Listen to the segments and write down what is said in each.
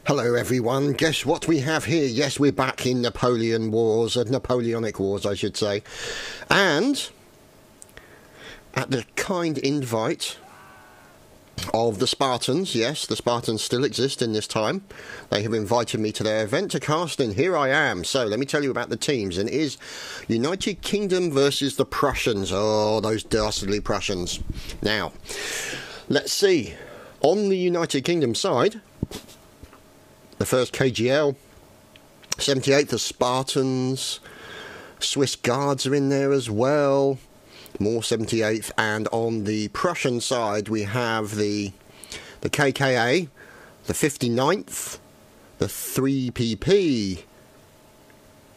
Hello everyone, guess what we have here? Yes, we're back in Napoleonic Wars, I should say. And, at the kind invite of the Spartans, yes, the Spartans still exist in this time. They have invited me to their event to cast, and here I am. So, let me tell you about the teams. And it is United Kingdom versus the Prussians. Oh, those dastardly Prussians. Now, let's see. On the United Kingdom side, the 1st KGL, 78th the Spartans, Swiss Guards are in there as well, more 78th, and on the Prussian side we have the KKA, the 59th, the 3PP,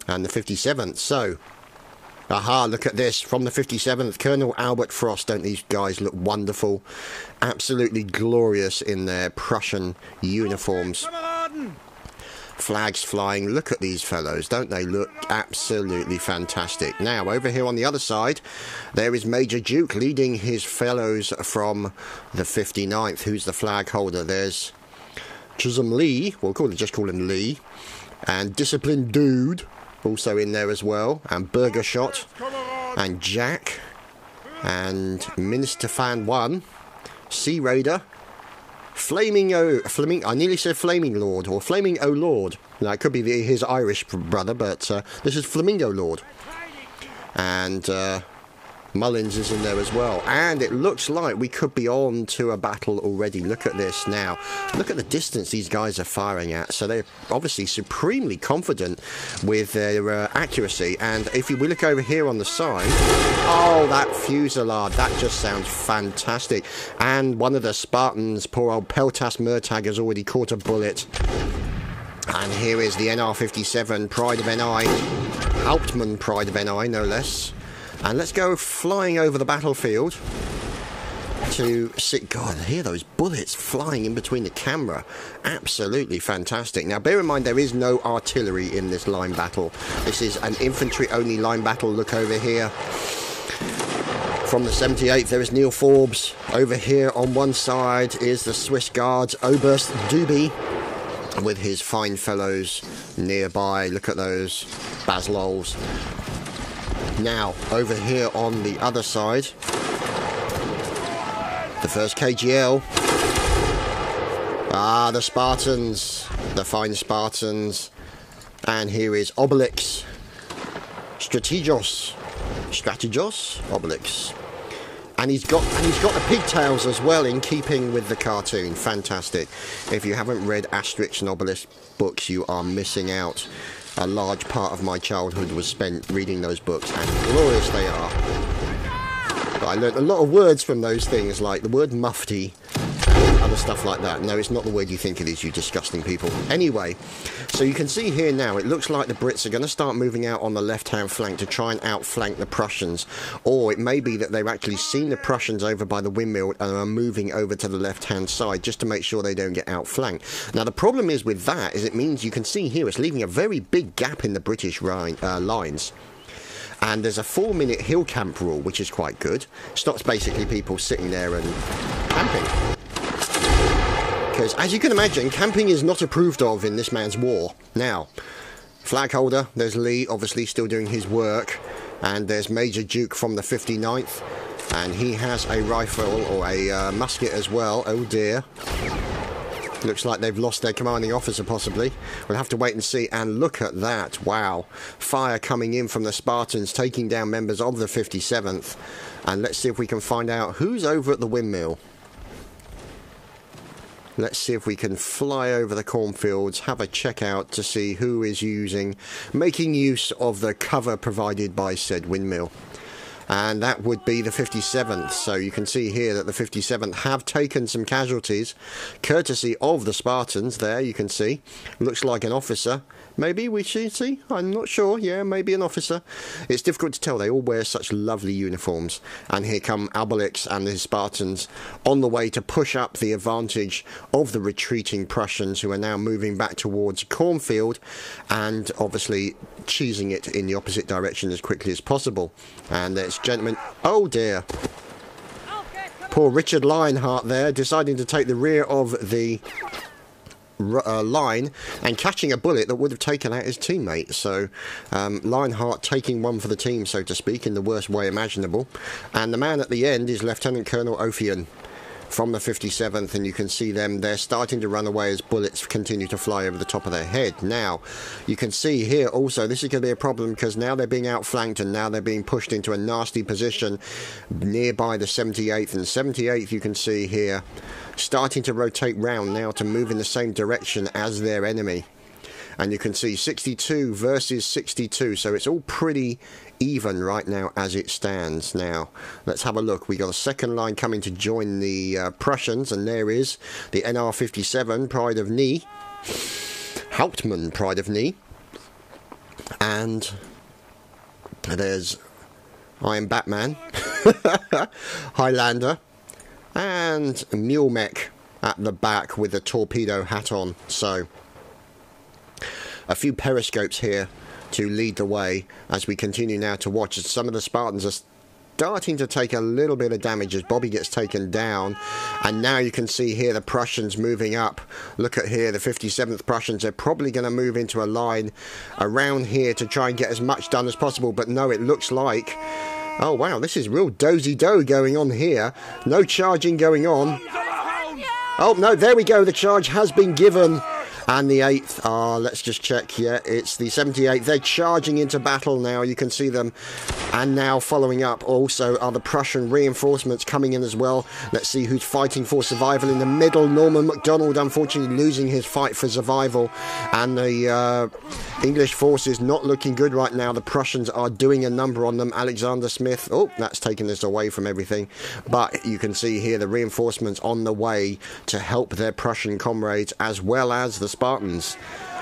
and the 57th. So, aha, look at this, from the 57th, Colonel Albert Frost. Don't these guys look wonderful? Absolutely glorious in their Prussian uniforms. Flags flying. Look at these fellows. Don't they look absolutely fantastic? Now, over here on the other side, there is Major Duke leading his fellows from the 59th. Who's the flag holder? There's Chisholm Lee. We'll just call him Lee. And Disciplined Dude also in there as well. And Burger Shot. And Jack. And Minister Fan 1. Sea Raider. I nearly said Flaming Lord, or Flaming O Lord. Now, it could be his Irish brother, but this is Flamingo Lord. And Mullins is in there as well. And it looks like we could be on to a battle already. Look at this now. Look at the distance these guys are firing at. So they're obviously supremely confident with their accuracy. And if we look over here on the side, oh, that fusillade, that just sounds fantastic. And one of the Spartans, poor old Peltas Murtag, has already caught a bullet. And here is the NR-57, Pride of NI, Hauptmann Pride of NI, no less. And let's go flying over the battlefield to see. God, hear those bullets flying in between the camera. Absolutely fantastic. Now, bear in mind, there is no artillery in this line battle. This is an infantry-only line battle. Look over here. From the 78th, there is Neil Forbes. Over here on one side is the Swiss Guards, Oberst Duby, with his fine fellows nearby. Look at those Baslols. Now, over here on the other side, the 1st KGL. Ah, the Spartans, the fine Spartans. And here is Obelix, Strategos, Obelix. And he's got the pigtails as well, in keeping with the cartoon. Fantastic. If you haven't read Asterix and Obelix books, you are missing out. A large part of my childhood was spent reading those books, and glorious they are. But I learnt a lot of words from those things, like the word mufti and other stuff like that. No, it's not the word you think it is, you disgusting people. Anyway, so you can see here now, it looks like the Brits are going to start moving out on the left-hand flank to try and outflank the Prussians. Or it may be that they've actually seen the Prussians over by the windmill and are moving over to the left-hand side just to make sure they don't get outflanked. Now, the problem is with that is it means you can see here it's leaving a very big gap in the British lines. And there's a 4-minute hill camp rule, which is quite good. Stops basically people sitting there and camping. Because, as you can imagine, camping is not approved of in this man's war. Now, flag holder, there's Lee, obviously still doing his work. And there's Major Duke from the 59th. And he has a rifle, or a musket as well. Oh dear. Looks like they've lost their commanding officer, possibly. We'll have to wait and see. And look at that. Wow. Fire coming in from the Spartans, taking down members of the 57th. And let's see if we can find out who's over at the windmill. Let's see if we can fly over the cornfields, have a check out to see who is making use of the cover provided by said windmill. And that would be the 57th. So you can see here that the 57th have taken some casualties, courtesy of the Spartans. There you can see. Looks like an officer. Maybe we should see. I'm not sure. Yeah, maybe an officer. It's difficult to tell. They all wear such lovely uniforms. And here come Obelix and his Spartans on the way to push up the advantage of the retreating Prussians, who are now moving back towards cornfield and obviously cheesing it in the opposite direction as quickly as possible. And there's gentlemen. Oh dear. Poor Richard Lionheart there, deciding to take the rear of the line and catching a bullet that would have taken out his teammate. So Lionheart taking one for the team, so to speak, in the worst way imaginable. And the man at the end is Lieutenant Colonel Ophian from the 57th, and you can see them, they're starting to run away as bullets continue to fly over the top of their head. Now you can see here also this is going to be a problem, because now they're being outflanked and now they're being pushed into a nasty position nearby the 78th, and 78th you can see here starting to rotate round now to move in the same direction as their enemy. And you can see 62 versus 62, so it's all pretty even right now as it stands. Now let's have a look. We got a second line coming to join the Prussians, and there is the NR57 Pride of Knee, Hauptmann Pride of Knee, and there's I Am Batman, Highlander, and Mule Mech at the back with a torpedo hat on. So a few periscopes here to lead the way as we continue now to watch as some of the Spartans are starting to take a little bit of damage as Bobby gets taken down. And now you can see here the Prussians moving up. Look at here, the 57th Prussians, they're probably going to move into a line around here to try and get as much done as possible, but no, it looks like, oh wow, this is real dozy-do going on here. No charging going on. Oh no, there we go, the charge has been given. And the 8th, let's just check, yeah, it's the 78th. They're charging into battle now, you can see them. And now following up also are the Prussian reinforcements coming in as well. Let's see who's fighting for survival in the middle. Norman MacDonald, unfortunately, losing his fight for survival. And the English forces not looking good right now. The Prussians are doing a number on them. Alexander Smith, oh, that's taken this away from everything. But you can see here the reinforcements on the way to help their Prussian comrades, as well as the Spartans.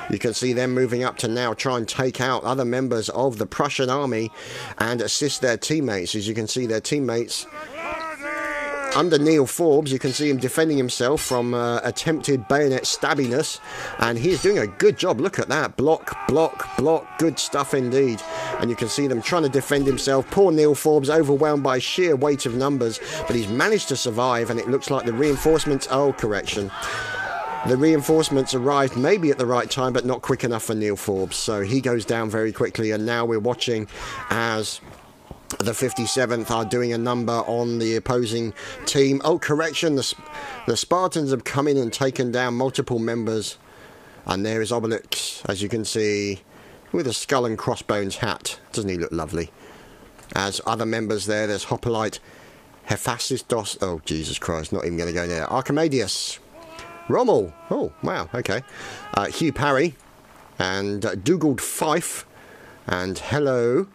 You can see them moving up to now try and take out other members of the Prussian army and assist their teammates. As you can see, their teammates under Neil Forbes, you can see him defending himself from attempted bayonet stabbiness, and he's doing a good job. Look at that, block, block, block, good stuff indeed. And you can see them trying to defend himself. Poor Neil Forbes, overwhelmed by sheer weight of numbers, but he's managed to survive, and it looks like the reinforcements, oh, correction, the reinforcements arrived maybe at the right time, but not quick enough for Neil Forbes, so he goes down very quickly. And now we're watching as the 57th are doing a number on the opposing team. Oh, correction, the Spartans have come in and taken down multiple members. And there is Obelix, as you can see, with a skull and crossbones hat. Doesn't he look lovely? As other members there, there's Hoplite, Hephaestus, oh Jesus Christ, not even going to go there, Archimedes, Rommel, oh wow, okay, Hugh Parry, and Dugald Fife, and Helot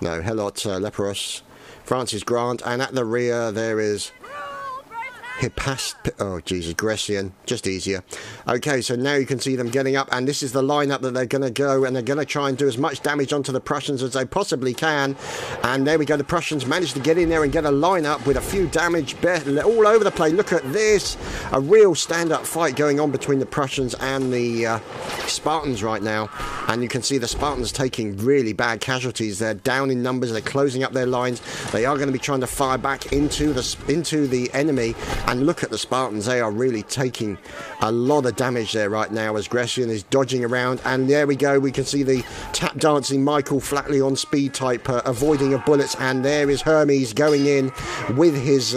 Leperos, Francis Grant, and at the rear there is oh Jesus, Grecian, just easier. Okay, so now you can see them getting up, and this is the lineup that they're going to go, and they're going to try and do as much damage onto the Prussians as they possibly can. And there we go, the Prussians managed to get in there and get a lineup with a few damage all over the place. Look at this, a real stand-up fight going on between the Prussians and the Spartans right now. And you can see the Spartans taking really bad casualties. They're down in numbers, they're closing up their lines. They are going to be trying to fire back into the enemy. And look at the Spartans, they are really taking a lot of damage there right now as Grecian is dodging around. And there we go, we can see the tap dancing Michael Flatley on speed type avoiding of bullets. And there is Hermes going in with his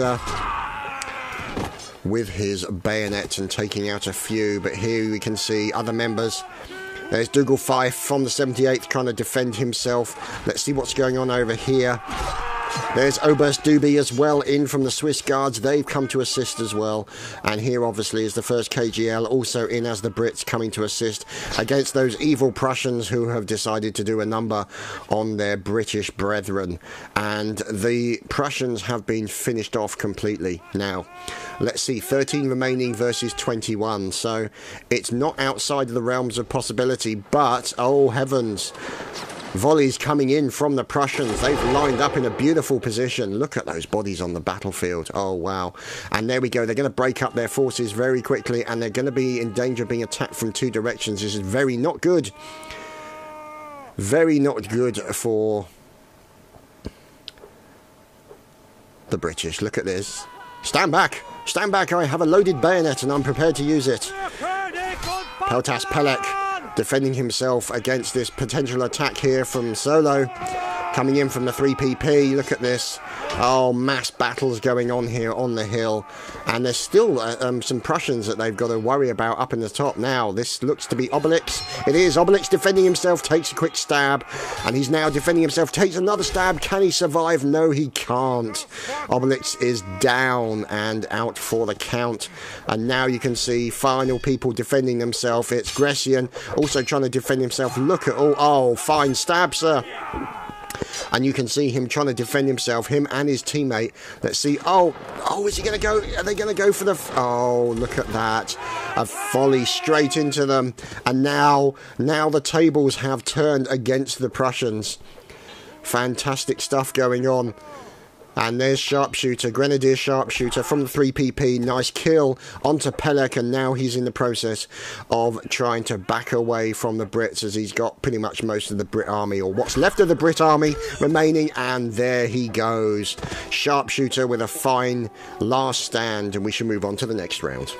bayonet and taking out a few. But here we can see other members. There's Dougal Fife from the 78th trying to defend himself. Let's see what's going on over here. There's Oberst Duby as well in from the Swiss Guards. They've come to assist as well. And here obviously is the 1st KGL also in as the Brits coming to assist against those evil Prussians who have decided to do a number on their British brethren. And the Prussians have been finished off completely. Now, let's see, 13 remaining versus 21. So it's not outside of the realms of possibility, but, oh heavens, volleys coming in from the Prussians. They've lined up in a beautiful position. Look at those bodies on the battlefield. Oh, wow. And there we go. They're going to break up their forces very quickly, and they're going to be in danger of being attacked from 2 directions. This is very not good. Very not good for the British. Look at this. Stand back. Stand back, I have a loaded bayonet and I'm prepared to use it. Peltas Pelek defending himself against this potential attack here from Solo. Coming in from the 3PP, look at this. Oh, mass battles going on here on the hill. And there's still some Prussians that they've got to worry about up in the top now. This looks to be Obelix. It is. Obelix defending himself, takes a quick stab. And he's now defending himself, takes another stab. Can he survive? No, he can't. Obelix is down and out for the count. And now you can see final people defending themselves. It's Grecian also trying to defend himself. Look at all. Oh, fine stab, sir. And you can see him trying to defend himself, him and his teammate. Let's see. Oh, is he going to go? Are they going to go for the... Oh, look at that. A volley straight into them. And now the tables have turned against the Prussians. Fantastic stuff going on. And there's Sharpshooter, Grenadier Sharpshooter from the 3PP. Nice kill onto Pelek, and now he's in the process of trying to back away from the Brits as he's got pretty much most of the Brit army, or what's left of the Brit army remaining, and there he goes. Sharpshooter with a fine last stand, and we should move on to the next round.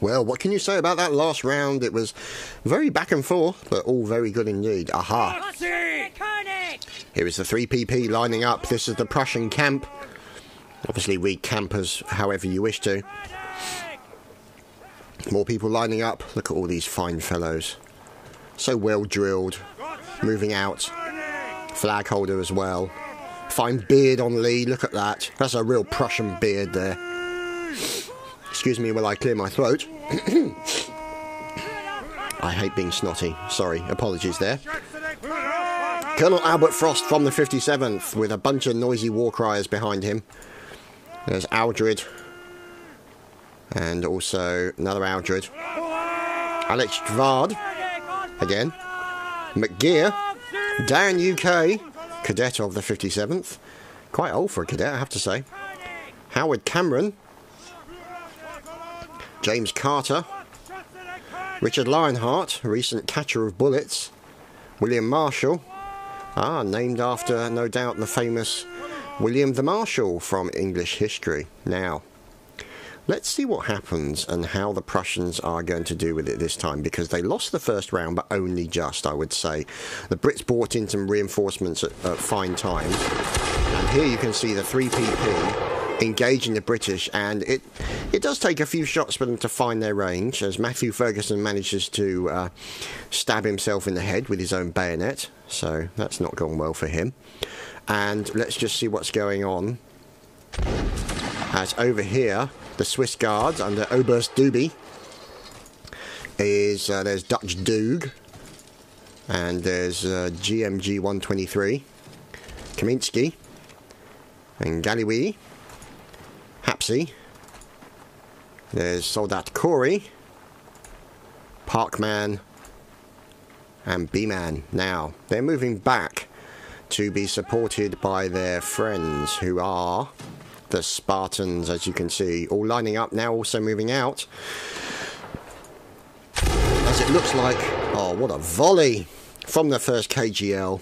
Well, what can you say about that last round? It was very back and forth, but all very good indeed. Aha! Here is the 3PP lining up. This is the Prussian camp. Obviously, read camp as however you wish to. More people lining up. Look at all these fine fellows. So well drilled. Moving out. Flag holder as well. Fine beard on Lee. Look at that. That's a real Prussian beard there. Excuse me while I clear my throat. I hate being snotty. Sorry, apologies there. Colonel Albert Frost from the 57th with a bunch of noisy war criers behind him. There's Aldred. And also another Aldred. Alex Dvard. Again. McGear. Dan UK. Cadet of the 57th. Quite old for a cadet, I have to say. Howard Cameron. James Carter. Richard Lionheart, recent catcher of bullets. William Marshall. Named after, no doubt, the famous William the Marshal from English history. Now, let's see what happens and how the Prussians are going to do with it this time, because they lost the first round, but only just, I would say. The Brits brought in some reinforcements at fine times. And here you can see the 3PP engaging the British, and it does take a few shots for them to find their range, as Matthew Ferguson manages to stab himself in the head with his own bayonet, so that's not gone well for him. And let's just see what's going on. As over here, the Swiss Guards under Oberst Duby is there's Dutch Doog, and there's GMG 123, Kaminsky, and Galloway. Hapsy. There's Soldat Corey, Parkman, and B-Man. Now, they're moving back to be supported by their friends, who are the Spartans, as you can see. All lining up now, also moving out. As it looks like... Oh, what a volley from the 1st KGL.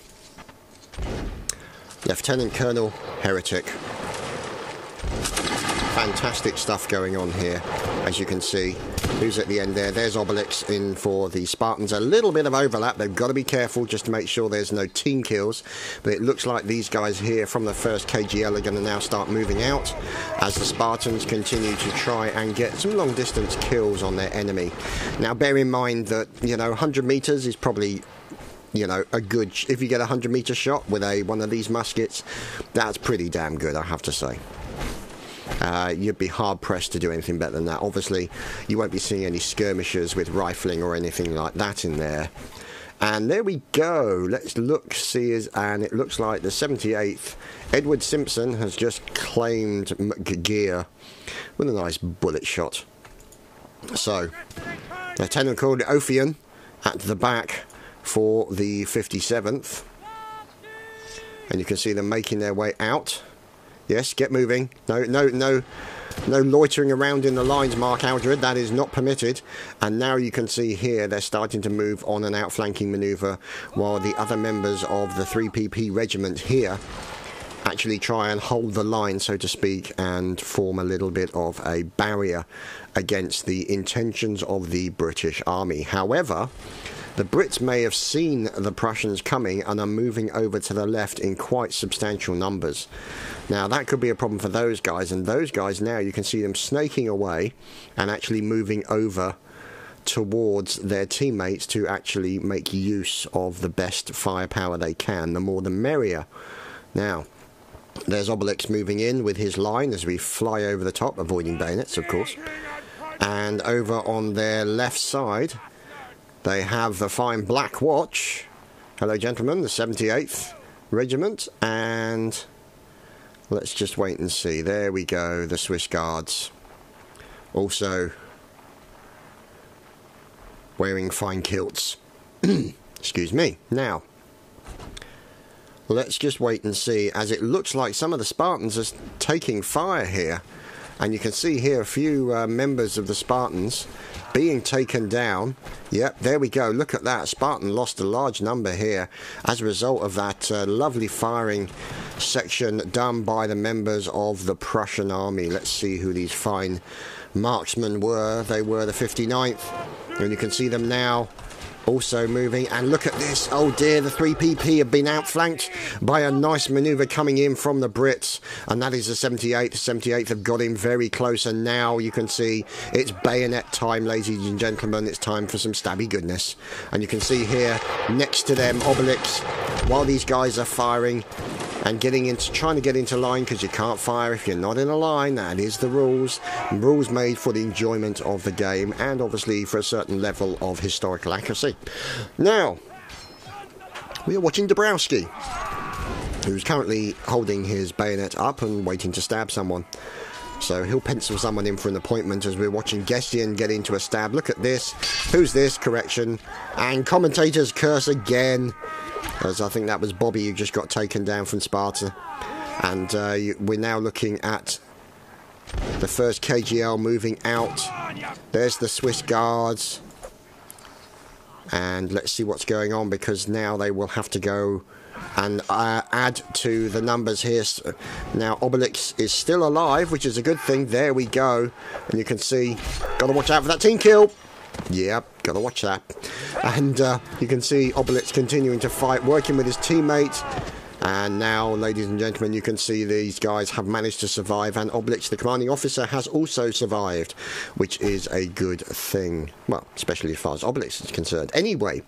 Lieutenant Colonel Heretic. Fantastic stuff going on here, as you can see. Who's at the end there? There's Obelix in for the Spartans. A little bit of overlap. They've got to be careful just to make sure there's no team kills. But it looks like these guys here from the 1st KGL are going to now start moving out as the Spartans continue to try and get some long distance kills on their enemy. Now bear in mind that, 100 meters is probably... a good... If you get a 100-meter shot with one of these muskets, that's pretty damn good, I have to say. You'd be hard-pressed to do anything better than that. Obviously, you won't be seeing any skirmishers with rifling or anything like that in there. And there we go. Let's look, and it looks like the 78th, Edward Simpson, has just claimed McGear with a nice bullet shot. So, Lieutenant Colonel Ophian at the back for the 57th. And you can see them making their way out. Yes, get moving. No loitering around in the lines, Mark Aldred. That is not permitted. And now you can see here they're starting to move on an outflanking manoeuvre, while the other members of the 3PP regiment here actually try and hold the line, so to speak, and form a little bit of a barrier against the intentions of the British army. However, the Brits may have seen the Prussians coming and are moving over to the left in quite substantial numbers. Now, that could be a problem for those guys, and those guys now, you can see them snaking away and actually moving over towards their teammates to actually make use of the best firepower they can. The more the merrier. Now, there's Obelix moving in with his line as we fly over the top, avoiding bayonets, of course. And over on their left side, they have the fine Black Watch. Hello, gentlemen, the 78th Regiment. And let's just wait and see. There we go, the Swiss Guards. Also wearing fine kilts. Excuse me. Now, let's just wait and see, as it looks like some of the Spartans are taking fire here. And you can see here a few members of the Spartans being taken down. Yep, there we go. Look at that. Spartan lost a large number here as a result of that lovely firing section done by the members of the Prussian army. Let's see who these fine marksmen were. They were the 59th. And you can see them now also moving, and look at this. Oh dear, the 3PP have been outflanked by a nice manoeuvre coming in from the Brits, and that is the 78th. The 78th have got him very close, and now you can see it's bayonet time, ladies and gentlemen. It's time for some stabby goodness. And you can see here next to them Obelix, while these guys are firing and trying to get into line, because you can't fire if you're not in a line. That is the rules. Rules made for the enjoyment of the game, and obviously for a certain level of historical accuracy. Now, we are watching Dabrowski, who's currently holding his bayonet up and waiting to stab someone. So he'll pencil someone in for an appointment as we're watching Gestian get into a stab. Look at this. Who's this? Correction. And commentators curse again, as I think that was Bobby who just got taken down from Sparta. And we're now looking at the first KGL moving out. There's the Swiss Guards. And let's see what's going on, because now they will have to go and add to the numbers here. Now Obelix is still alive, which is a good thing. There we go. And you can see, gotta watch out for that team kill. Yep, gotta watch that. And you can see Obelix continuing to fight, working with his teammate. And now, ladies and gentlemen, you can see these guys have managed to survive, and Obelix, the commanding officer, has also survived, which is a good thing. Well, especially as far as Obelix is concerned. Anyway,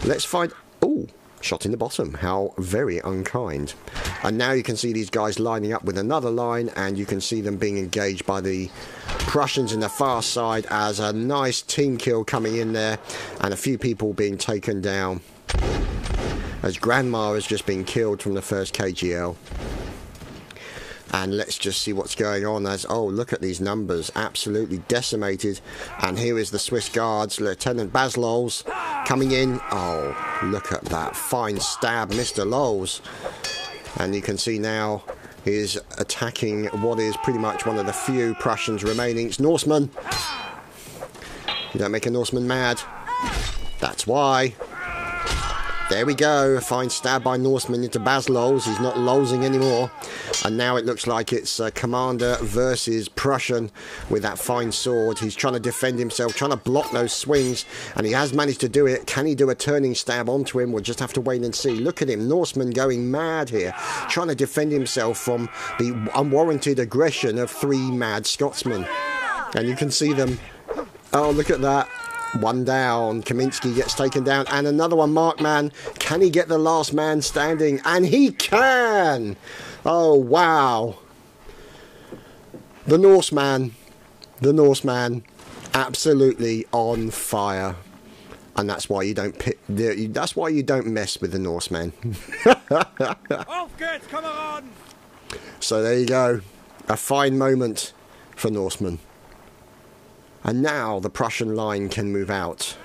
let's find... Oh, shot in the bottom. How very unkind. And now you can see these guys lining up with another line, and you can see them being engaged by the Prussians in the far side, as a nice team kill coming in there, and a few people being taken down, as Grandma has just been killed from the first KGL. And let's just see what's going on, as, oh, look at these numbers, absolutely decimated. And here is the Swiss Guards, Lieutenant Baz Lowles coming in. Oh, look at that fine stab, Mr. Lowles. And you can see now he's attacking what is pretty much one of the few Prussians remaining. It's Norseman. You don't make a Norseman mad. That's why. There we go, a fine stab by Norseman into Baz Lowles. He's not lolsing anymore. And now it looks like it's Commander versus Prussian with that fine sword. He's trying to defend himself, trying to block those swings, and he has managed to do it. Can he do a turning stab onto him? We'll just have to wait and see. Look at him, Norseman going mad here, trying to defend himself from the unwarranted aggression of three mad Scotsmen. And you can see them. Oh, look at that. One down. Kaminsky gets taken down. And another one, Markman. Can he get the last man standing? And he can! Oh, wow. The Norseman. Absolutely on fire. And that's why you don't that's why you don't mess with the Norsemen. So there you go. A fine moment for Norsemen. And now the Prussian line can move out.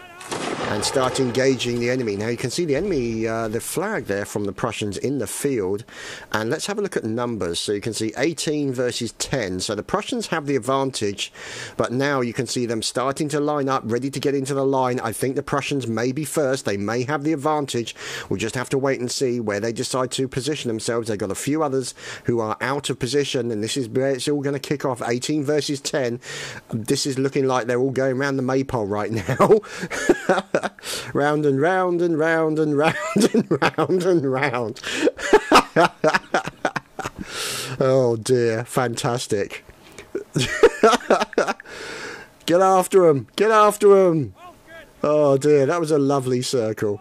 and start engaging the enemy. Now you can see the enemy, the flag there from the Prussians in the field, and let's have a look at numbers. So you can see 18 versus 10, so the Prussians have the advantage, but now you can see them starting to line up, ready to get into the line. I think the Prussians may be first, they may have the advantage. We'll just have to wait and see where they decide to position themselves. They've got a few others who are out of position, and this is where it's all going to kick off. 18 versus 10. This is looking like they're all going around the maypole right now. Round and round and round and round and round and round. Oh dear, fantastic. Get after him, get after him. Oh dear, that was a lovely circle.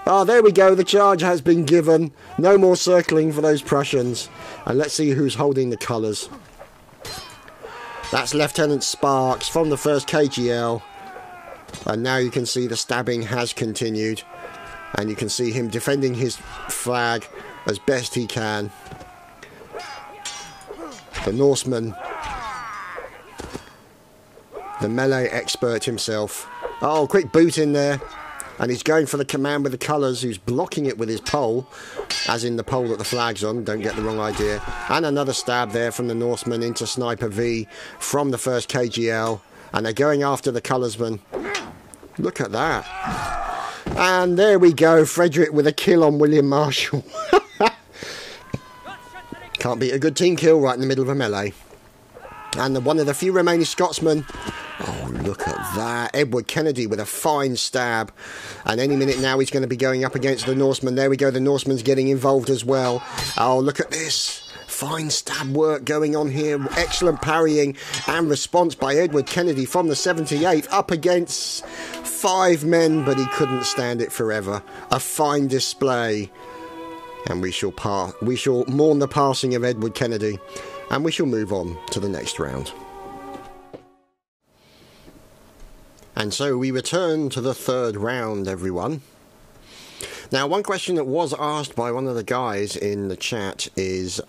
Oh, there we go, the charge has been given. No more circling for those Prussians. And let's see who's holding the colours. That's Lieutenant Sparks from the 1st KGL. And now you can see the stabbing has continued, and you can see him defending his flag as best he can. The Norseman, the melee expert himself. Oh, quick boot in there, and he's going for the command with the colours, who's blocking it with his pole, as in the pole that the flag's on, don't get the wrong idea. And another stab there from the Norseman into Sniper V from the 1st KGL, and they're going after the colorsman. Look at that. And there we go, Frederick with a kill on William Marshall. Can't beat a good team kill right in the middle of a melee. And one of the few remaining Scotsmen. Oh, look at that. Edward Kennedy with a fine stab. And any minute now he's going to be going up against the Norseman. There we go, the Norseman's getting involved as well. Oh, look at this. Fine stab work going on here. Excellent parrying and response by Edward Kennedy from the 78th up against 5 men, but he couldn't stand it forever. A fine display. And we shall mourn the passing of Edward Kennedy, and we shall move on to the next round. And so we return to the 3rd round, everyone. Now, one question that was asked by one of the guys in the chat is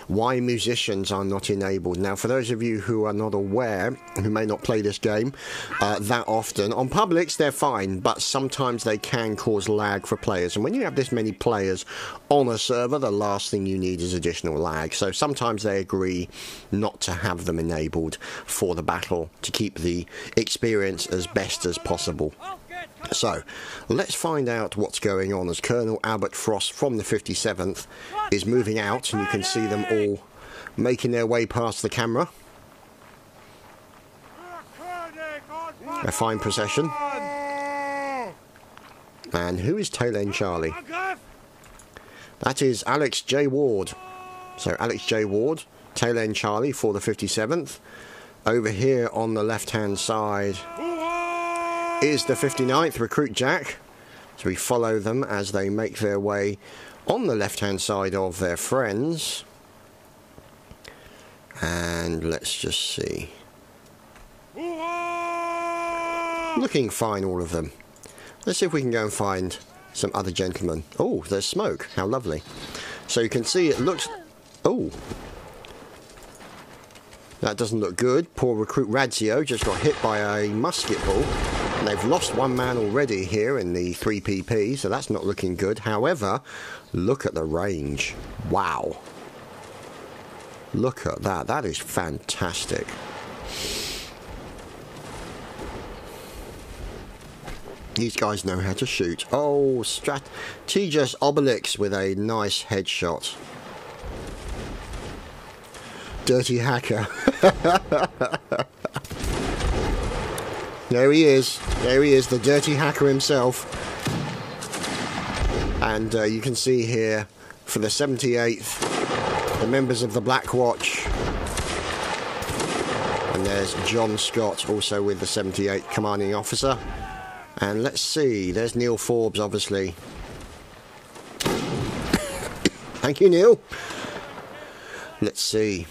why musicians are not enabled. Now, for those of you who are not aware, who may not play this game that often, on publics they're fine, but sometimes they can cause lag for players. And when you have this many players on a server, the last thing you need is additional lag. So sometimes they agree not to have them enabled for the battle to keep the experience as best as possible. So, let's find out what's going on as Colonel Albert Frost from the 57th is moving out, and you can see them all making their way past the camera. A fine procession. And who is Tail End Charlie? That is Alex J. Ward. So, Alex J. Ward, Tail End Charlie for the 57th. Over here on the left-hand side is the 59th, Recruit Jack. So we follow them as they make their way on the left hand side of their friends. And let's just see. Looking fine, all of them. Let's see if we can go and find some other gentlemen. Oh, there's smoke. How lovely. So you can see it looks... Oh, that doesn't look good. Poor Recruit Radzio just got hit by a musket ball. And they've lost 1 man already here in the 3PP, so that's not looking good. However, look at the range. Wow. Look at that. That is fantastic. These guys know how to shoot. Oh, Strategist Obelix with a nice headshot. Dirty hacker. There he is. There he is, the dirty hacker himself. And you can see here, for the 78th, the members of the Black Watch. And there's John Scott, also with the 78th commanding officer. And let's see, there's Neil Forbes, obviously. Thank you, Neil. Let's see.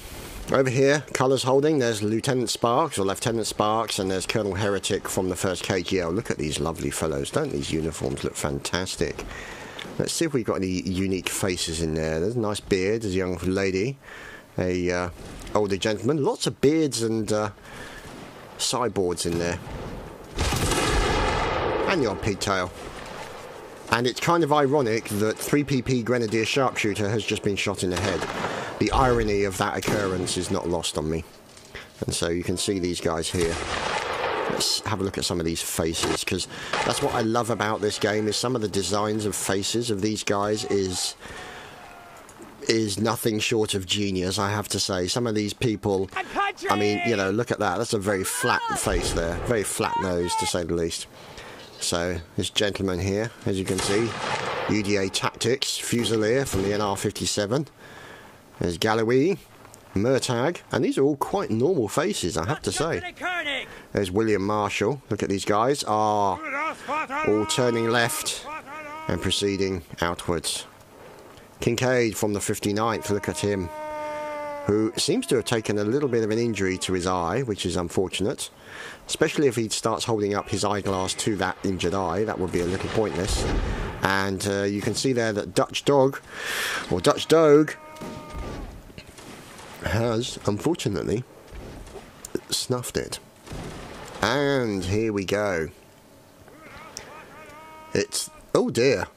Over here, colours holding, there's Lieutenant Sparks, or Lieutenant Sparks, and there's Colonel Heretic from the 1st KGL. Look at these lovely fellows. Don't these uniforms look fantastic? Let's see if we've got any unique faces in there. There's a nice beard, there's a young lady, a older gentleman. Lots of beards and sideboards in there. and the odd pigtail. And it's kind of ironic that 3PP Grenadier Sharpshooter has just been shot in the head. The irony of that occurrence is not lost on me. And so you can see these guys here. Let's have a look at some of these faces, because that's what I love about this game, is some of the designs of faces of these guys is nothing short of genius, I have to say. Some of these people, I mean, you know, look at that. That's a very flat face there. Very flat nose, to say the least. So, this gentleman here, as you can see, UDA Tactics, Fusilier from the NR57. There's Galloway, Murtagh, and these are all quite normal faces, I have to say. There's William Marshall. Look at these guys, are all turning left and proceeding outwards. Kincaid from the 59th, look at him, who seems to have taken a little bit of an injury to his eye, which is unfortunate. Especially if he starts holding up his eyeglass to that injured eye, that would be a little pointless. And you can see there that Dutch Dog, or Dutch Dogue, has, unfortunately, snuffed it. And here we go. It's, oh dear.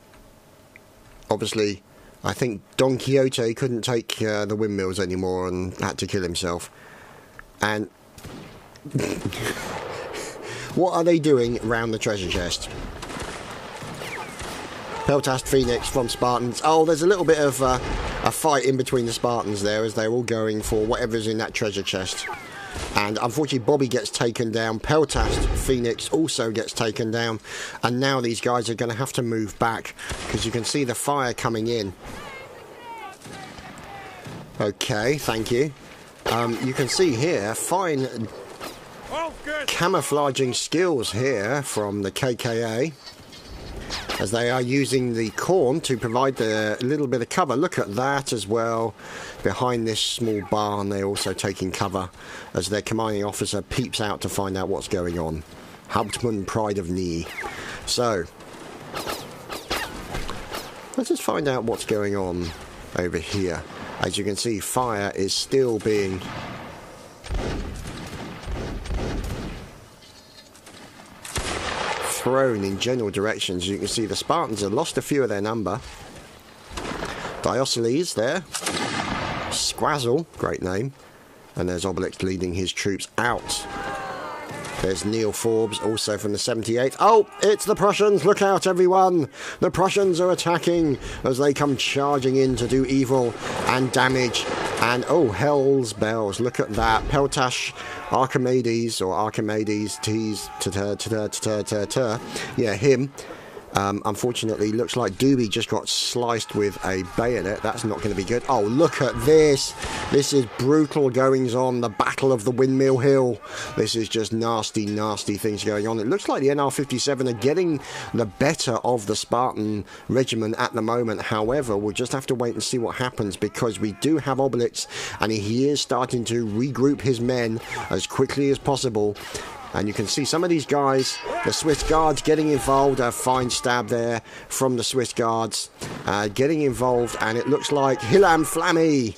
Obviously, I think Don Quixote couldn't take the windmills anymore and had to kill himself. And what are they doing round the treasure chest? Peltast Phoenix from Spartans. Oh, there's a little bit of a fight in between the Spartans there, as they're all going for whatever's in that treasure chest. And unfortunately Bobby gets taken down. Peltast Phoenix also gets taken down. And now these guys are going to have to move back, because you can see the fire coming in. Okay, thank you. You can see here, fine camouflaging skills here from the KKA, as they are using the corn to provide a little bit of cover. Look at that as well. Behind this small barn, they're also taking cover as their commanding officer peeps out to find out what's going on. Hauptmann Pride of Knee. So, let's just find out what's going on over here. As you can see, fire is still being thrown in general directions. You can see the Spartans have lost a few of their number. Diosceles there. Squazzle, great name. And there's Obelix leading his troops out. There's Neil Forbes, also from the 78th. Oh, it's the Prussians! Look out, everyone! The Prussians are attacking as they come charging in to do evil and damage. And, oh, hell's bells, look at that. Peltash Archimedes, or Archimedes, yeah, him. Unfortunately, looks like Doobie just got sliced with a bayonet. That's not going to be good. Oh, look at this. This is brutal goings on. The Battle of the Windmill Hill. This is just nasty, nasty things going on. It looks like the NR57 are getting the better of the Spartan regiment at the moment. However, we'll just have to wait and see what happens, because we do have Obelix, and he is starting to regroup his men as quickly as possible. And you can see some of these guys, the Swiss Guards, getting involved. A fine stab there from the Swiss Guards, getting involved. And it looks like Hillam Flammy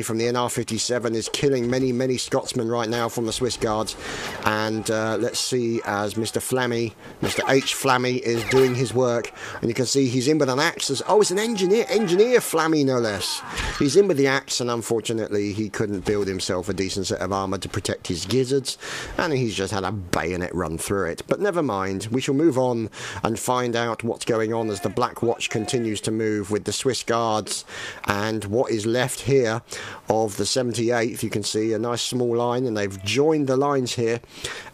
from the NR57 is killing many, many Scotsmen right now from the Swiss Guards. And let's see, as Mr. Flammy, Mr. H. Flammy is doing his work. And you can see he's in with an axe. Oh, it's an engineer Flammy, no less. He's in with the axe, and unfortunately he couldn't build himself a decent set of armour to protect his gizzards. And he's just had a bayonet run through it. But never mind, we shall move on and find out what's going on as the Black Watch continues to move with the Swiss Guards. And what is left here of the 78th, you can see a nice small line, and they've joined the lines here.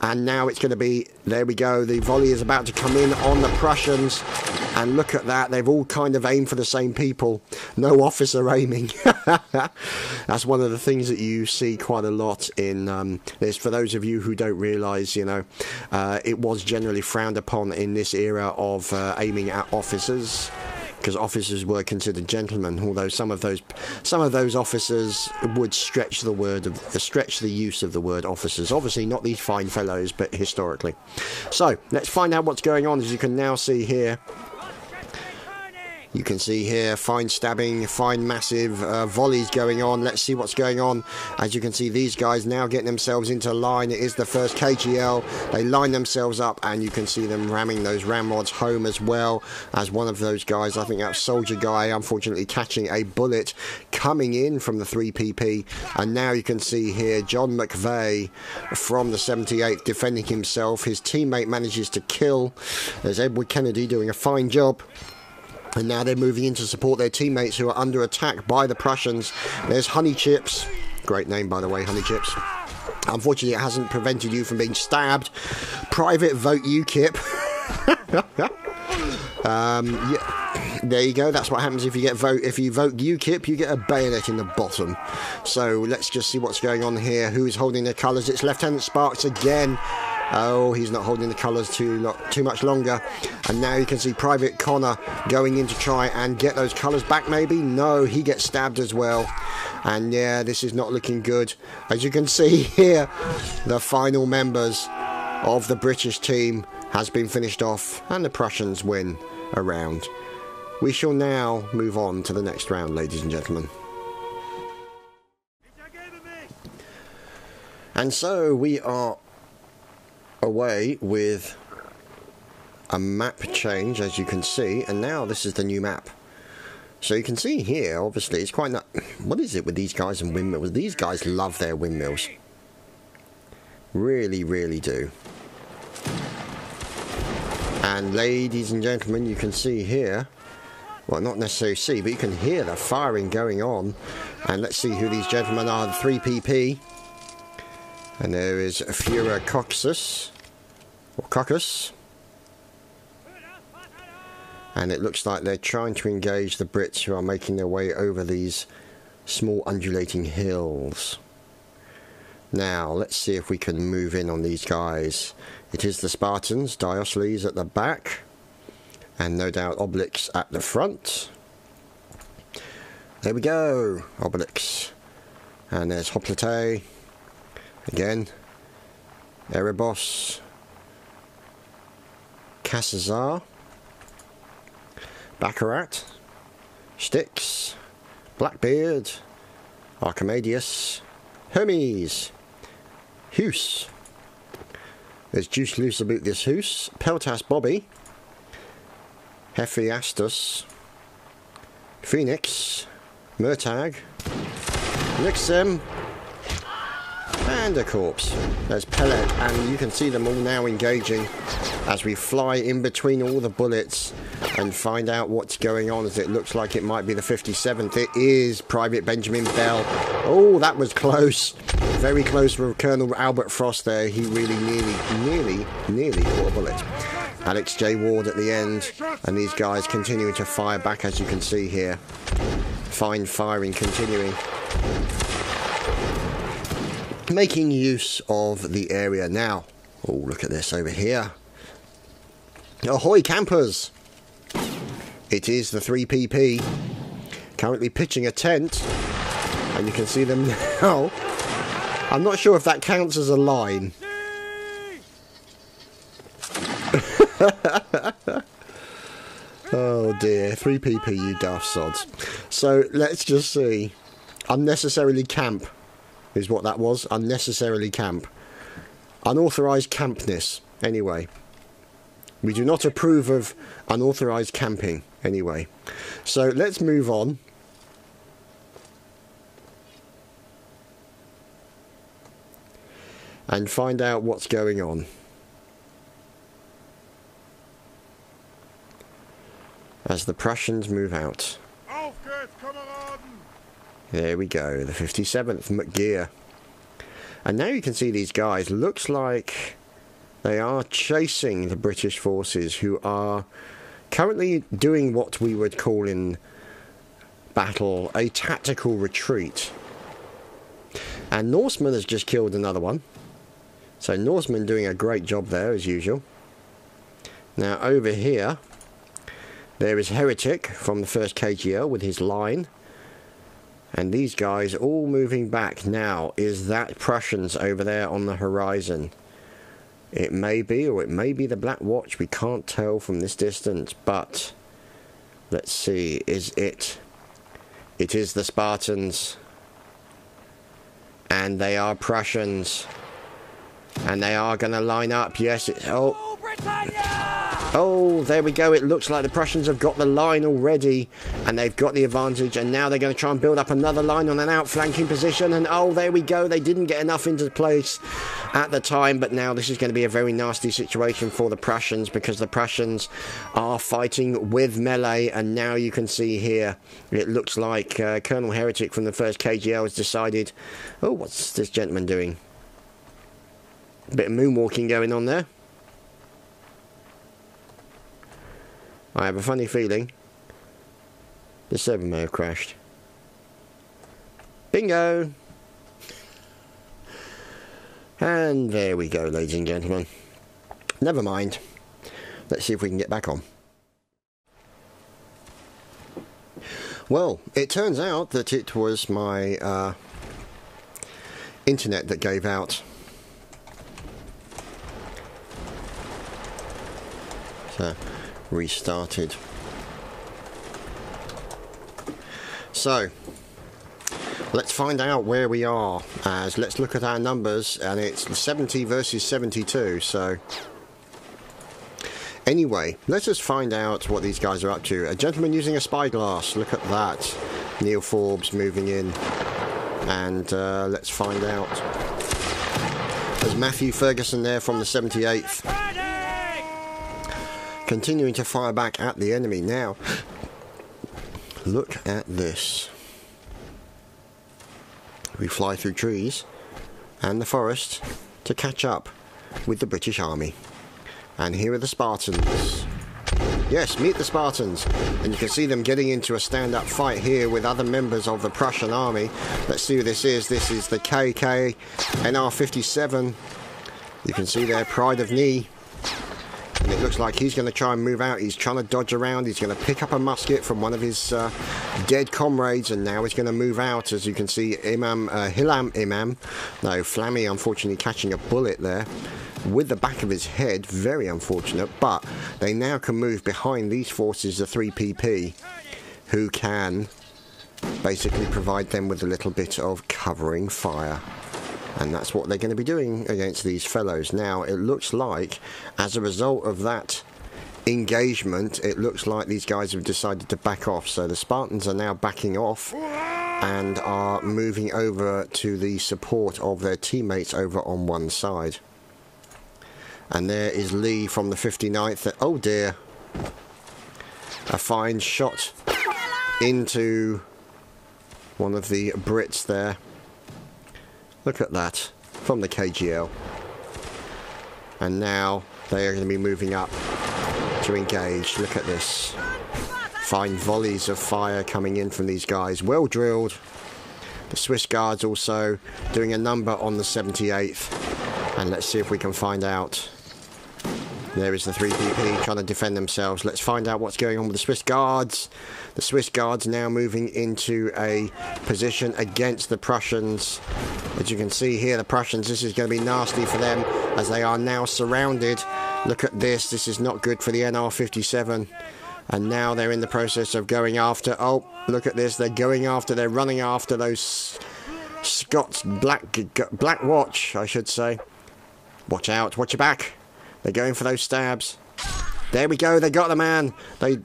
And now it's going to be, there we go, the volley is about to come in on the Prussians. And look at that, they've all kind of aimed for the same people. No officer aiming. That's one of the things that you see quite a lot in this. For those of you who don't realise, you know, it was generally frowned upon in this era of aiming at officers, because officers were considered gentlemen, although some of those officers would stretch the use of the word officers. Obviously not these fine fellows, but historically. So let's find out what's going on. As you can now see here, You can see here fine stabbing, fine massive volleys going on. Let's see what's going on. As you can see, these guys now getting themselves into line. It is the first KGL. They line themselves up, and you can see them ramming those ramrods home as well as one of those guys. I think that soldier guy, unfortunately, catching a bullet coming in from the 3PP. And now you can see here John McVeigh from the 78th defending himself. His teammate manages to kill. There's Edward Kennedy doing a fine job. And now they're moving in to support their teammates who are under attack by the Prussians. There's Honey Chips. Great name, by the way, Honey Chips. Unfortunately, it hasn't prevented you from being stabbed. Private vote UKIP. Yeah, there you go. That's what happens if you vote UKIP. You get a bayonet in the bottom. So let's just see what's going on here. Who's holding their colours? It's Lieutenant Sparks again. Oh, he's not holding the colours too much longer. And now you can see Private Connor going in to try and get those colours back, maybe? No, he gets stabbed as well. And yeah, this is not looking good. As you can see here, the final members of the British team has been finished off, and the Prussians win a round. We shall now move on to the next round, ladies and gentlemen. And so we are away with a map change, as you can see, and now this is the new map. So you can see here, obviously, it's quite what is it with these guys and windmills? These guys love their windmills. Really, really do. And ladies and gentlemen, you can see here, well, not necessarily see, but you can hear the firing going on. And let's see who these gentlemen are. The 3PP. And there is Führer Coxus, or Coccus. And it looks like they're trying to engage the Brits, who are making their way over these small undulating hills. Now, let's see if we can move in on these guys. It is the Spartans, Diosles at the back, and no doubt Obelix at the front. There we go, Obelix. And there's Hoplite. Again, Erebos, Caesar, Baccarat, Styx, Blackbeard, Archimedes, Hermes, Hus. There's Juice Lucibucus Hus, Peltas Bobby, Hephaestus, Phoenix, Murtag, Nixem, and a corpse. There's Pellet, and you can see them all now engaging as we fly in between all the bullets and find out what's going on, as it looks like it might be the 57th. It is Private Benjamin Bell. Oh, that was close. Very close for Colonel Albert Frost there. He really nearly caught a bullet. Alex J. Ward at the end, and these guys continuing to fire back, as you can see here. Fine firing continuing. Making use of the area now. Oh, look at this over here. Ahoy campers! It is the 3PP currently pitching a tent, and you can see them now. I'm not sure if that counts as a line. Oh dear, 3PP, you daft sods. So let's just see. Unnecessarily camp is what that was. Unnecessarily camp. Unauthorised campness. Anyway. We do not approve of unauthorised camping. Anyway. So let's move on. And find out what's going on. As the Prussians move out. There we go, the 57th McGear. And now you can see these guys. Looks like they are chasing the British forces, who are currently doing what we would call in battle a tactical retreat. And Norseman has just killed another one. So Norseman doing a great job there, as usual. Now over here, there is Heretic from the 1st KGL with his line. And these guys all moving back now. Is that Prussians over there on the horizon? It may be, or it may be the Black Watch. We can't tell from this distance, but Let's see, is it? It is the Spartans. And they are Prussians. And they are going to line up. Yes, it's... Oh. Oh, there we go. It looks like the Prussians have got the line already. And they've got the advantage. And now they're going to try and build up another line on an outflanking position. And oh, there we go. They didn't get enough into place at the time. But now this is going to be a very nasty situation for the Prussians. Because the Prussians are fighting with melee. And now you can see here. It looks like Colonel Heretic from the 1st KGL has decided... Oh, what's this gentleman doing? A bit of moonwalking going on there. I have a funny feeling the server may have crashed. Bingo! And there we go, ladies and gentlemen. Never mind. Let's see if we can get back on. Well, it turns out that it was my internet that gave out. So, restarted. So, let's find out where we are. As let's look at our numbers, and it's 70 versus 72. So, anyway, let's just find out what these guys are up to. A gentleman using a spyglass. Look at that. Neil Forbes moving in, and let's find out. There's Matthew Ferguson there from the 78th. Continuing to fire back at the enemy. Now, look at this. We fly through trees and the forest to catch up with the British Army. And here are the Spartans. Yes, meet the Spartans. And you can see them getting into a stand-up fight here with other members of the Prussian army. Let's see who this is. This is the KK NR57. You can see their pride of knee. And it looks like he's going to try and move out. He's trying to dodge around. He's going to pick up a musket from one of his dead comrades. And now he's going to move out. As you can see, Flammy, unfortunately, catching a bullet there with the back of his head. Very unfortunate. But they now can move behind these forces, the 3PP, who can basically provide them with a little bit of covering fire. And that's what they're going to be doing against these fellows. Now, it looks like, as a result of that engagement, it looks like these guys have decided to back off. So the Spartans are now backing off and are moving over to the support of their teammates over on one side. And there is Lee from the 59th. Oh dear. A fine shot into one of the Brits there. Look at that, from the KGL. And now they are going to be moving up to engage. Look at this. Fine volleys of fire coming in from these guys. Well drilled. The Swiss Guards also doing a number on the 78th. And let's see if we can find out. There is the 3PP trying to defend themselves. Let's find out what's going on with the Swiss Guards. The Swiss Guards now moving into a position against the Prussians. As you can see here, the Prussians, this is going to be nasty for them as they are now surrounded. Look at this. This is not good for the NR57. And now they're in the process of going after... Oh, look at this. They're going after... They're running after those Scots Black Watch, I should say. Watch out. Watch your back. They're going for those stabs. There we go. They got the man. They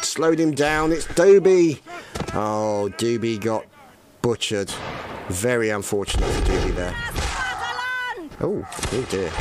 slowed him down. It's Doobie. Oh, Doobie got butchered. Very unfortunate for Doobie there. Oh dear.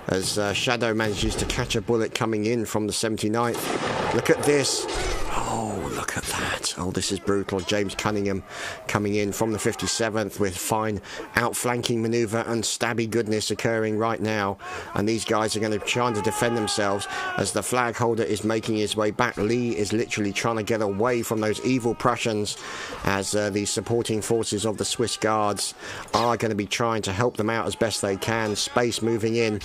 As Shadow manages to catch a bullet coming in from the 79th. Look at this. Oh, look at that. Oh, this is brutal. James Cunningham coming in from the 57th with fine outflanking manoeuvre and stabby goodness occurring right now. And these guys are going to try to defend themselves as the flag holder is making his way back. Lee is literally trying to get away from those evil Prussians as the supporting forces of the Swiss Guards are going to be trying to help them out as best they can. Space moving in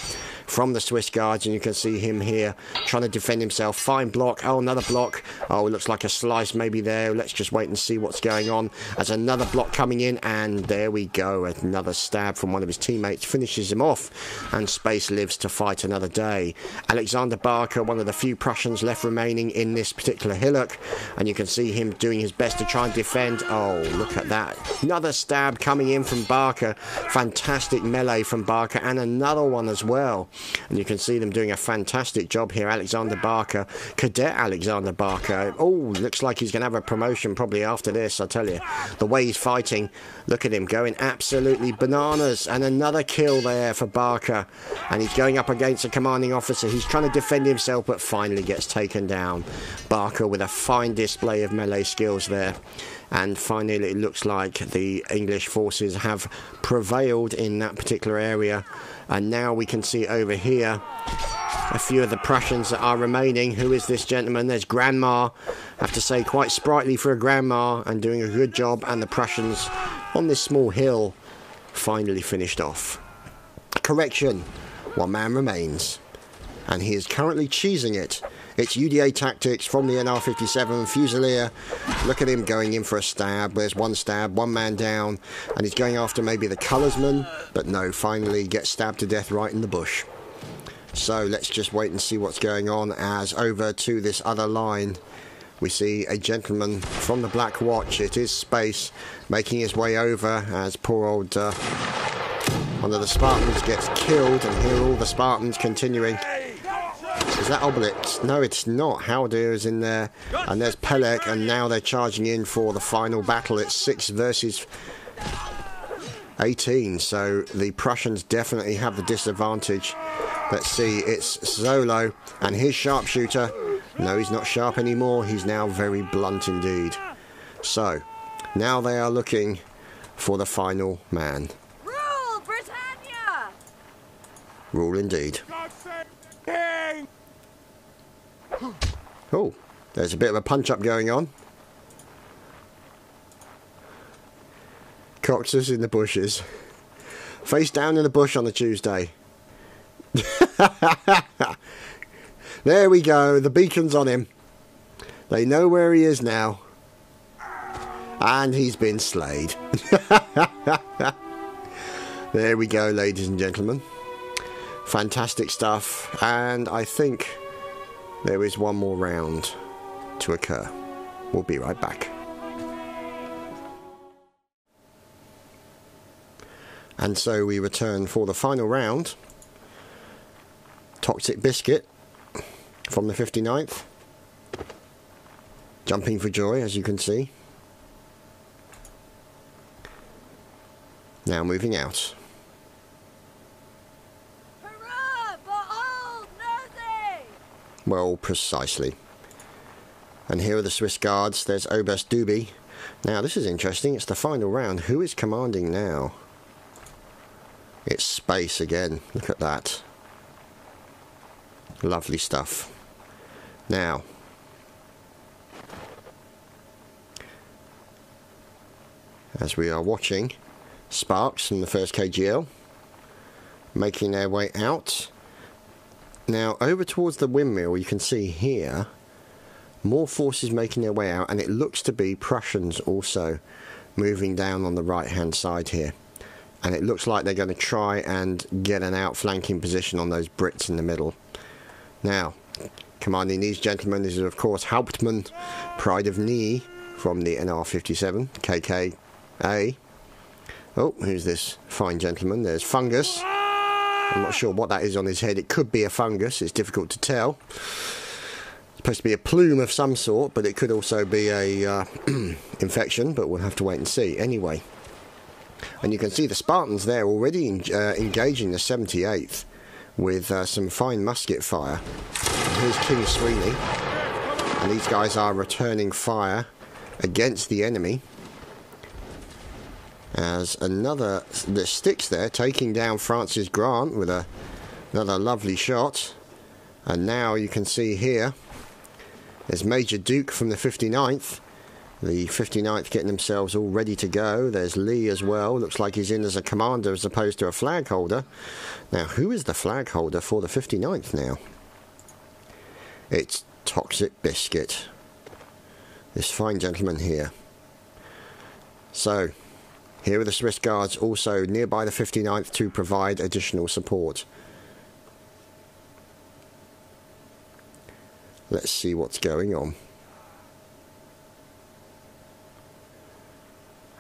from the Swiss Guards, and you can see him here trying to defend himself. Fine block. Oh, another block. Oh, it looks like a slice maybe there there. Let's just wait and see what's going on. As another block coming in, and there we go. Another stab from one of his teammates finishes him off, and Space lives to fight another day. Alexander Barker, one of the few Prussians left remaining in this particular hillock, and you can see him doing his best to try and defend. Oh, look at that. Another stab coming in from Barker. Fantastic melee from Barker, and another one as well. And you can see them doing a fantastic job here. Alexander Barker, Cadet Alexander Barker. Oh, looks like he's going to have a promotion probably after this, I tell you. The way he's fighting, look at him going absolutely bananas. And another kill there for Barker. And he's going up against a commanding officer. He's trying to defend himself, but finally gets taken down. Barker with a fine display of melee skills there. And finally, it looks like the English forces have prevailed in that particular area. And now we can see over here a few of the Prussians that are remaining. Who is this gentleman? There's Grandma. I have to say, quite sprightly for a Grandma, and doing a good job. And the Prussians on this small hill finally finished off. Correction, one man remains, and he is currently cheesing it. It's UDA tactics from the NR-57 Fusilier. Look at him going in for a stab. There's one stab, one man down, and he's going after maybe the colorsman, but no, finally gets stabbed to death right in the bush. So let's just wait and see what's going on, as over to this other line we see a gentleman from the Black Watch. It is Space making his way over, as poor old one of the Spartans gets killed, and here all the Spartans continuing. Is that Obelix? No, it's not. Haldir is in there, and there's Pelek, and now they're charging in for the final battle. It's 6 versus 18, so the Prussians definitely have the disadvantage. Let's see, it's Zolo, and his sharpshooter. No, he's not sharp anymore. He's now very blunt indeed. So, now they are looking for the final man. Rule, Britannia! Rule indeed. Oh, there's a bit of a punch-up going on. Cox is in the bushes. Face down in the bush on a Tuesday. There we go, the beacon's on him. They know where he is now. And he's been slayed. There we go, ladies and gentlemen. Fantastic stuff. And I think there is one more round to occur. We'll be right back. And so we return for the final round. Toxic Biscuit from the 59th. Jumping for joy, as you can see. Now moving out. Hurrah for old Nosy! Well, precisely. And here are the Swiss Guards. There's Oberst Duby. Now, this is interesting. It's the final round. Who is commanding now? It's Space again. Look at that. Lovely stuff. Now, as we are watching, Sparks from the 1st KGL making their way out. Now, over towards the windmill, you can see here more forces making their way out, and it looks to be Prussians also moving down on the right hand side here. And it looks like they're going to try and get an outflanking position on those Brits in the middle. Now, commanding these gentlemen is of course Hauptmann Pride of Knee from the NR-57 KKA. Oh, who's this fine gentleman? There's Fungus. I'm not sure what that is on his head. It could be a fungus. It's difficult to tell. It's supposed to be a plume of some sort, but it could also be a infection, but we'll have to wait and see. Anyway, and you can see the Spartans there already engaging the 78th with some fine musket fire. And here's King Sweeney, and these guys are returning fire against the enemy. As another, the Sticks there taking down Francis Grant with another lovely shot. And now you can see here there's Major Duke from the 59th. The 59th getting themselves all ready to go. There's Lee as well. Looks like he's in as a commander as opposed to a flag holder. Now, who is the flag holder for the 59th now? It's Toxic Biscuit. This fine gentleman here. So, here are the Swiss Guards also nearby the 59th to provide additional support. Let's see what's going on.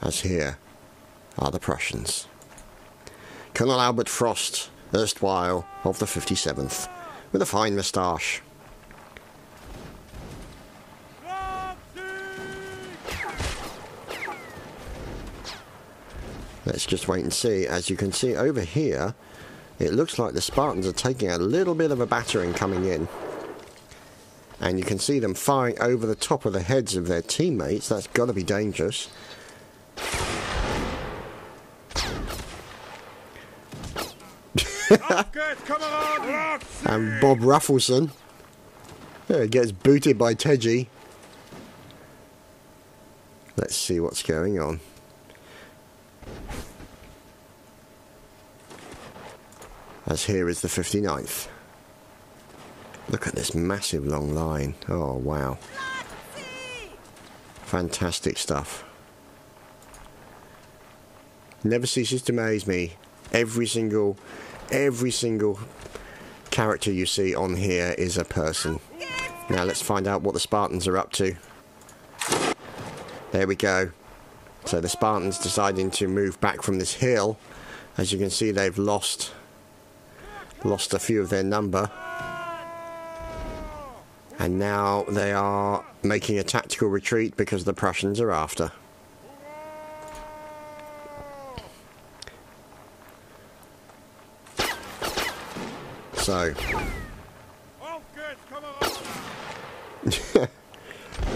As here are the Prussians. Colonel Albert Frost, erstwhile of the 57th, with a fine moustache. Let's just wait and see. As you can see over here, it looks like the Spartans are taking a little bit of a battering coming in. And you can see them firing over the top of the heads of their teammates. That's got to be dangerous. And Bob Ruffleson gets booted by Tedgy. Let's see what's going on. As here is the 59th. Look at this massive long line. Oh wow. Fantastic stuff. Never ceases to amaze me. Every single character you see on here is a person. Now let's find out what the Spartans are up to. There we go. So the Spartans deciding to move back from this hill. As you can see, they've lost a few of their number. And now they are making a tactical retreat because the Prussians are after. So,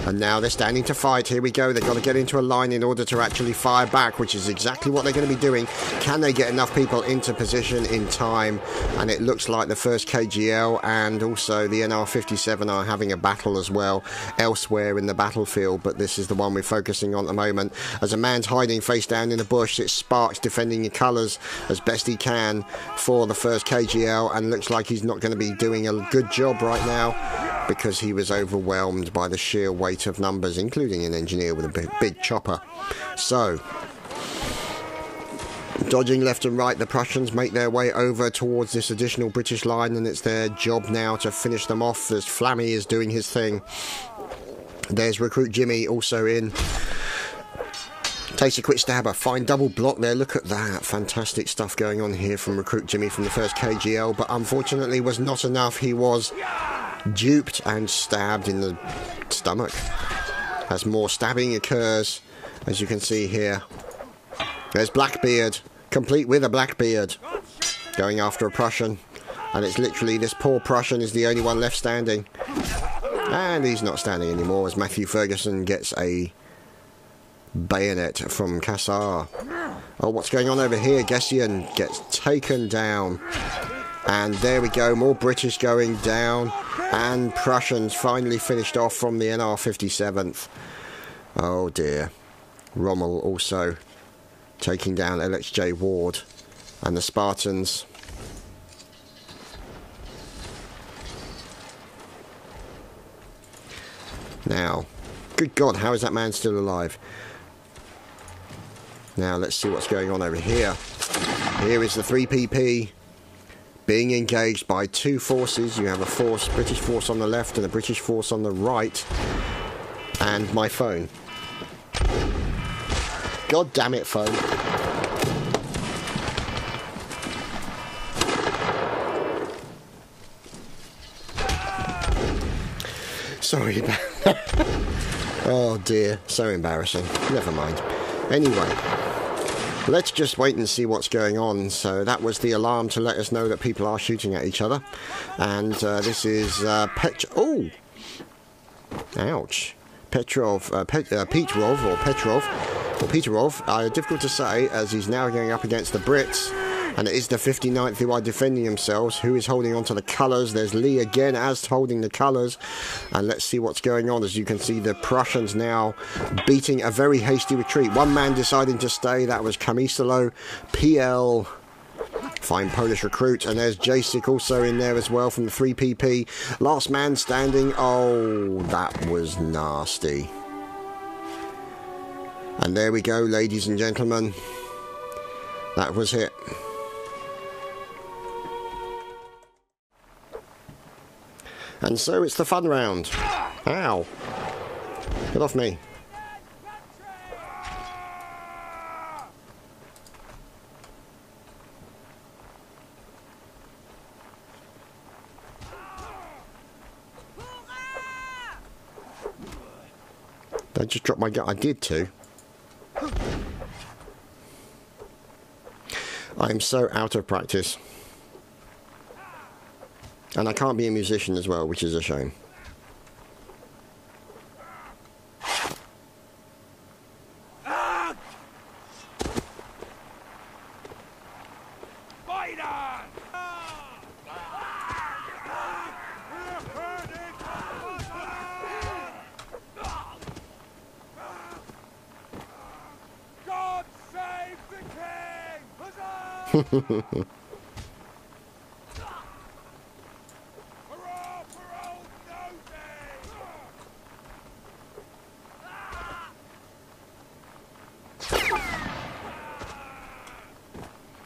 and now they're standing to fight. Here we go. They've got to get into a line in order to actually fire back, which is exactly what they're going to be doing. Can they get enough people into position in time? And it looks like the 1st KGL and also the NR-57 are having a battle as well elsewhere in the battlefield, but this is the one we're focusing on at the moment. As a man's hiding face down in the bush, it's Sparks defending the colours as best he can for the 1st KGL, and looks like he's not going to be doing a good job right now, because he was overwhelmed by the sheer weight of numbers, including an engineer with a big chopper. So, dodging left and right, the Prussians make their way over towards this additional British line, and it's their job now to finish them off as Flammy is doing his thing. There's Recruit Jimmy also in. Takes a quick stab, a fine double block there. Look at that. Fantastic stuff going on here from Recruit Jimmy from the 1st KGL, but unfortunately was not enough. He was duped and stabbed in the stomach as more stabbing occurs, as you can see here. There's Blackbeard, complete with a Blackbeard, going after a Prussian, and it's literally this poor Prussian is the only one left standing, and he's not standing anymore as Matthew Ferguson gets a bayonet from Kassar. Oh, what's going on over here? Gessian gets taken down, and there we go, more British going down, and Prussians finally finished off from the NR-57th. Oh dear. Rommel also taking down LXJ Ward, and the Spartans now, good God, how is that man still alive? Now let's see what's going on over here. Here is the 3PP being engaged by two forces. You have a British force on the left and a British force on the right. And my phone. God damn it, phone. Sorry about that. Oh dear, so embarrassing. Never mind. Anyway, let's just wait and see what's going on. So that was the alarm to let us know that people are shooting at each other. And this is oh! Ouch. Petrov, difficult to say, as he's now going up against the Brits. And it is the 59th who are defending themselves. Who is holding on to the colours? There's Lee again as holding the colours. And let's see what's going on. As you can see, the Prussians now beating a very hasty retreat. One man deciding to stay. That was Kamisalo PL. Fine Polish recruit. And there's Jacek also in there as well from the 3PP. Last man standing. Oh, that was nasty. And there we go, ladies and gentlemen. That was it. And so it's the fun round. Ow. Get off me. I just dropped my gun. I did too. I'm so out of practice. And I can't be a musician as well, which is a shame.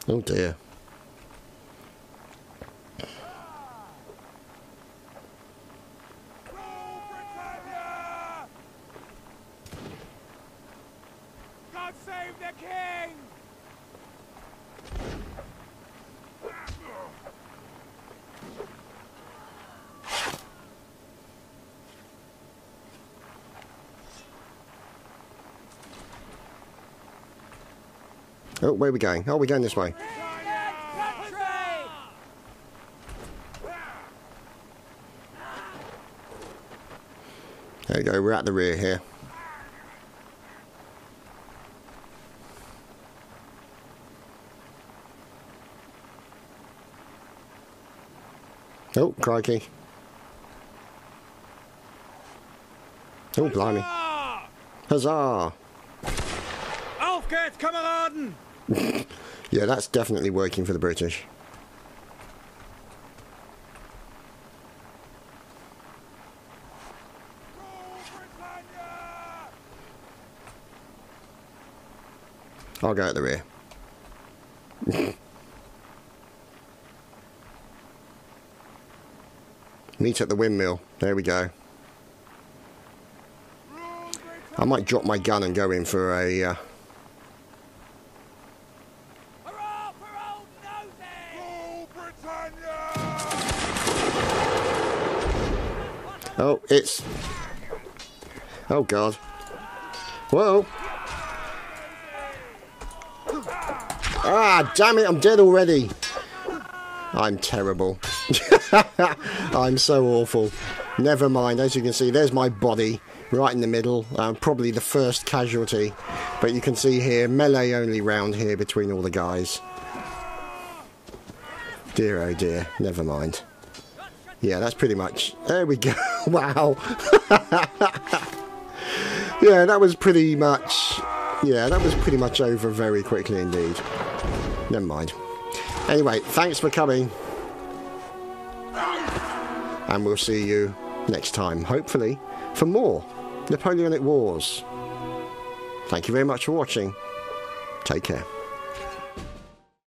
Oh dear. God save the king! Oh, where are we going? Oh, we're going this way. There we go, we're at the rear here. Oh, crikey. Oh, blimey. Huzzah! Auf geht's, Kameraden! Yeah, that's definitely working for the British. I'll go at the rear. Meet at the windmill. There we go. I might drop my gun and go in for a... Oh, it's... Oh, God. Whoa. Ah, damn it, I'm dead already. I'm terrible. I'm so awful. Never mind, as you can see, there's my body right in the middle. Probably the first casualty. But you can see here, melee only round here between all the guys. Dear oh dear, never mind. Yeah, that's pretty much... There we go. Wow. Yeah, that was pretty much... Yeah, that was pretty much over very quickly indeed. Never mind. Anyway, thanks for coming. And we'll see you next time, hopefully, for more Napoleonic Wars. Thank you very much for watching. Take care.